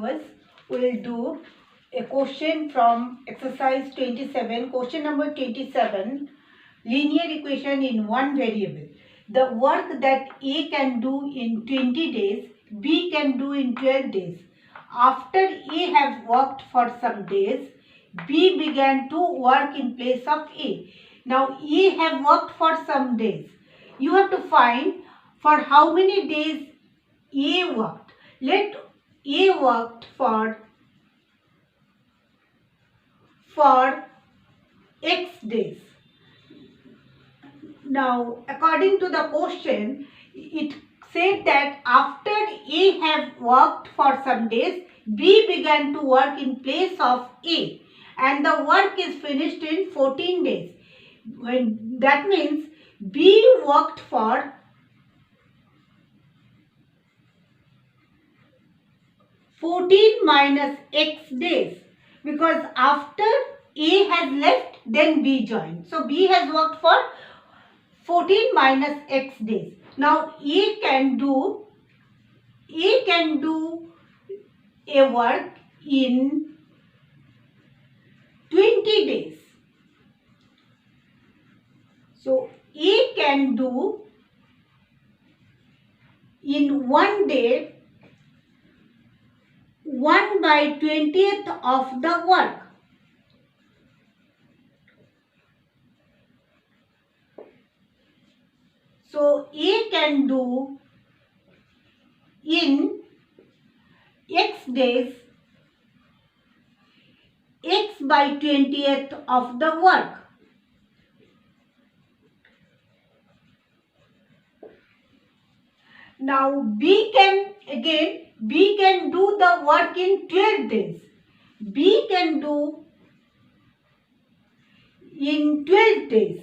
viewers, we will do a question from exercise 27, question number 27, linear equation in one variable. The work that A can do in 20 days, B can do in 12 days. After A have worked for some days, B began to work in place of A. Now A have worked for some days. You have to find for how many days A worked. Let A worked for X days. Now, according to the question, it said that after A have worked for some days, B began to work in place of A, and the work is finished in 14 days. That means B worked for 14 minus X days, because after A has left, then B joined. So B has worked for 14 minus X days. Now A can do a work in 20 days. So A can do in one day 1/20th of the work. So A can do in X days X/20th of the work. Now B can do the work in 12 days. B can do in 12 days.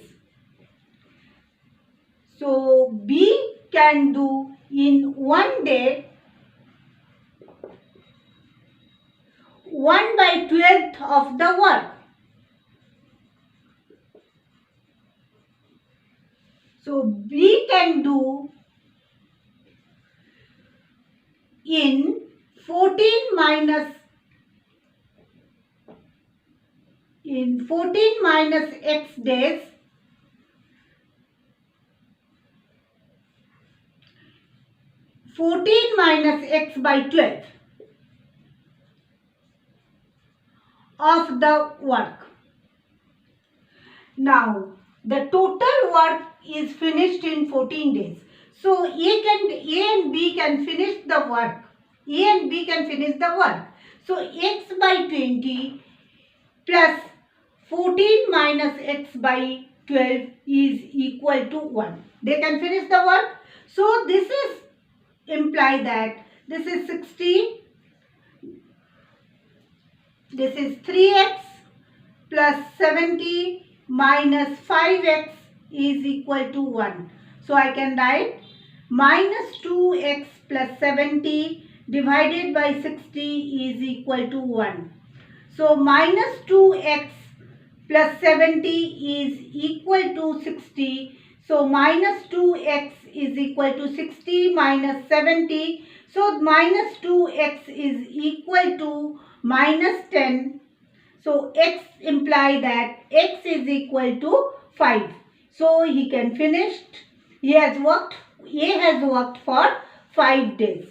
So B can do in one day 1/12th of the work. So B can do in 14 minus X days 14 minus X/12 of the work. Now the total work is finished in 14 days. So A and B can finish the work. A and B can finish the work. So X/20 plus 14 minus X/12 is equal to 1. They can finish the work. So this is imply that this is 60. This is 3x plus 70 minus 5x is equal to 1. So I can write minus 2x plus 70 divided by 60 is equal to 1. So minus 2x plus 70 is equal to 60. So minus 2x is equal to 60 minus 70. So minus 2x is equal to minus 10. So x imply that x is equal to 5. So he can finish. A has worked for 5 days.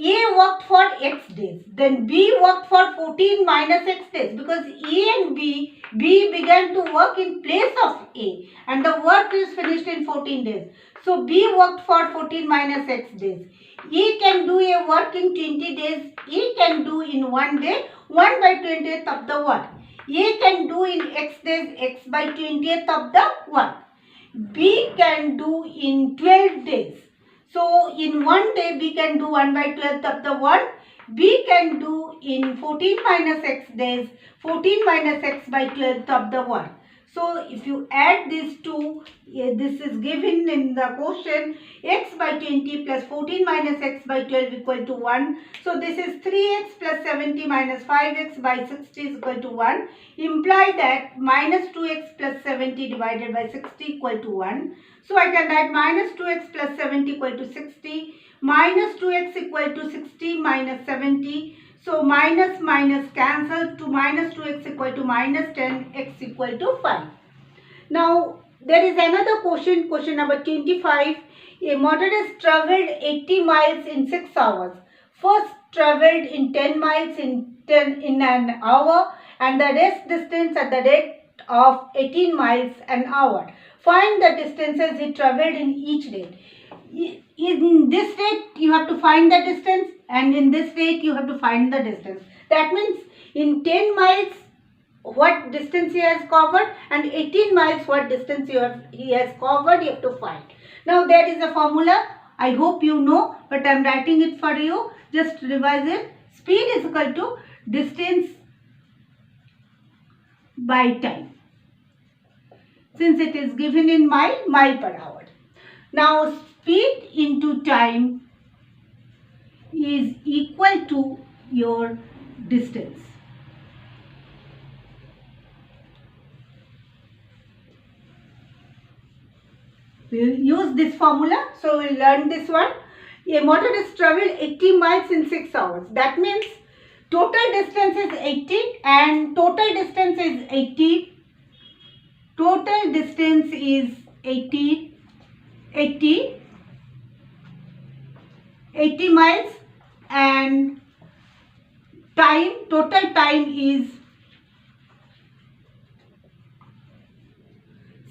A worked for X days. Then B worked for 14 minus X days, because A and B began to work in place of A, and the work is finished in 14 days. So B worked for 14 minus X days. A can do a work in 20 days. A can do in one day 1/20th of the work. A can do in X days X/20th of the work. B can do in 12 days. So in one day B can do 1/12th of the work. B can do in 14 minus X days 14 minus X/12th of the work. So if you add these two, this is given in the question, X/20 plus 14 minus X/12 equal to 1. So this is 3x plus 70 minus 5x by 60 is equal to 1. Imply that minus 2x plus 70 divided by 60 equal to 1. So I can write minus 2x plus 70 equal to 60. minus 2x equal to 60 minus 70. So minus minus cancel, to minus 2x equal to minus 10, x equal to 5. Now there is another question, question number 25. A motorist travelled 80 miles in 6 hours. First travelled in 10 miles in an hour, and the rest distance at the rate of 18 miles an hour. Find the distances he travelled in each rate. In this rate you have to find the distance, and in this rate you have to find the distance. That means in 10 miles what distance he has covered, and 18 miles what distance he has covered, you have to find. Now there is a formula, I hope you know, but I am writing it for you. Just revise it. Speed is equal to distance by time, since it is given in mile per hour. Now speed into time is equal to your distance. We will use this formula. So we will learn this one. A motorist travelled 80 miles in 6 hours. That means total distance is 80 and total distance is 80. Total distance is 80 miles, and total time is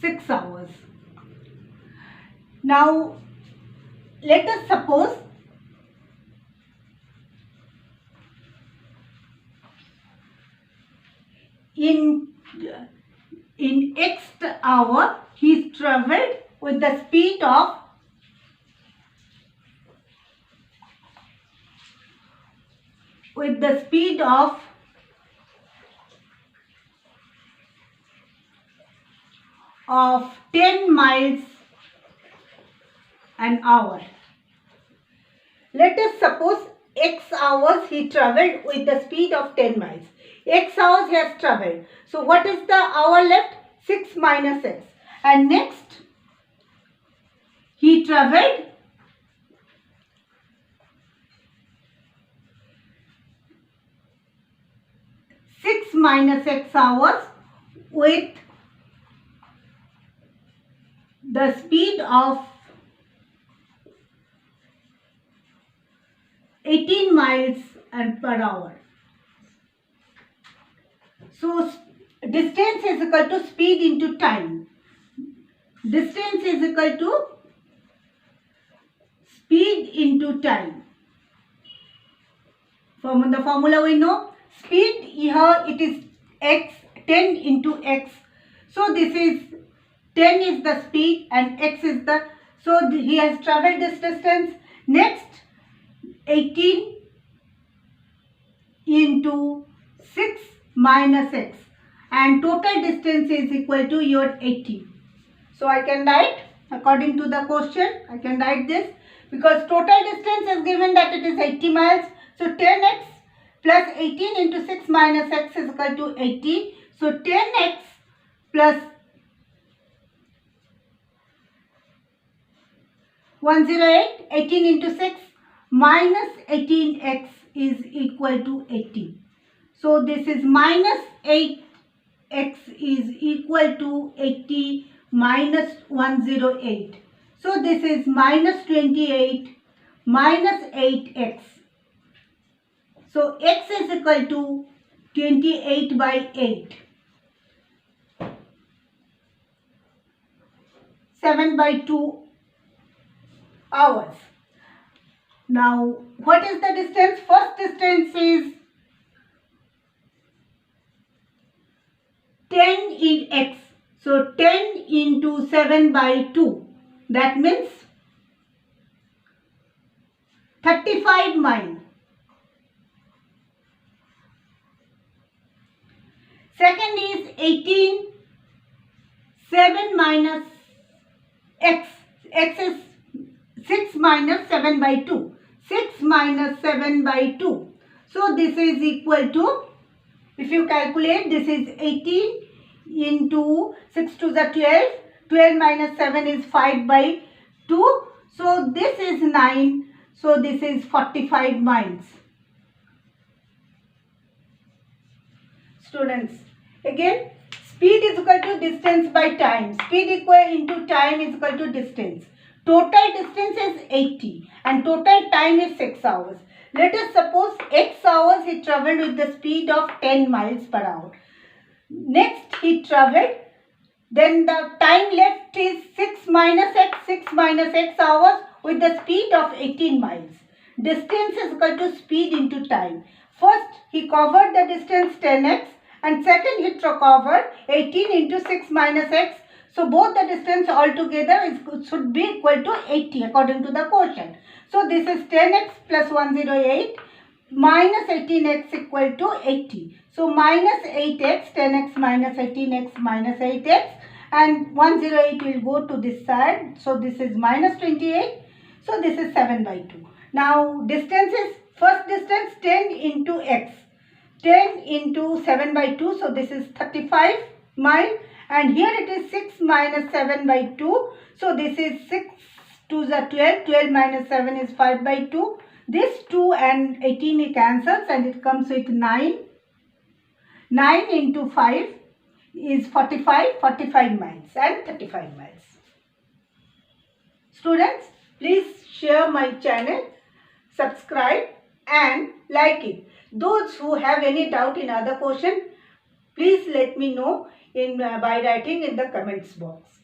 6 hours. Now let us suppose in x hour he travelled with the speed of 10 miles an hour. Let us suppose x hours he travelled with the speed of 10 miles. X hours he has travelled. So what is the hour left? 6 minus x. And next he travelled 6 minus x hours with the speed of 18 miles per hour. So distance is equal to speed into time. Distance is equal to speed into time. From the formula we know, speed here it is x, 10 into x. So this is 10 is the speed and x is the, so he has travelled this distance. Next 18 into 6 minus x, and total distance is equal to your 80. So I can write according to the question, I can write this, because total distance is given that it is 80 miles. So 10x plus 18 into 6 minus x is equal to 80. So 10x plus 108, 18 into 6 minus 18x is equal to 80. So this is minus 8x is equal to 80 minus 108. So this is minus 28 minus 8x. So x is equal to 28 by 8. 7 by 2 hours. Now what is the distance? First distance is 10 in x. So 10 into 7 by 2. That means 35 miles. Second is 18, 7 minus x. X is 6 minus 7 by 2. 6 minus 7 by 2. So this is equal to, if you calculate, this is 18 into 6 to the 12. 12 minus 7 is 5 by 2. So this is 9. So this is 45 miles. Students, again, speed is equal to distance by time. Speed equal into time is equal to distance. Total distance is 80 and total time is 6 hours. Let us suppose x hours he travelled with the speed of 10 miles per hour. Next he travelled, then the time left is 6 minus x hours with the speed of 18 miles. Distance is equal to speed into time. First he covered the distance 10x and second he covered 18 into 6 minus x. So both the distance altogether should be equal to 80 according to the quotient. So this is 10x plus 108 minus 18x equal to 80. So minus 8x, 10x minus 18x minus 8x, and 108 will go to this side. So this is minus 28. So this is 7 by 2. Now distance is, first distance 10 into x. 10 into 7 by 2. So this is 35 mile. And here it is 6 minus 7 by 2. So this is 6 to the 12. 12 minus 7 is 5 by 2. This 2 and 18 it cancels and it comes with 9. 9 into 5 is 45. 45 miles and 35 miles. Students, please share my channel, subscribe and like it. Those who have any doubt in other question, please let me know by writing in the comments box.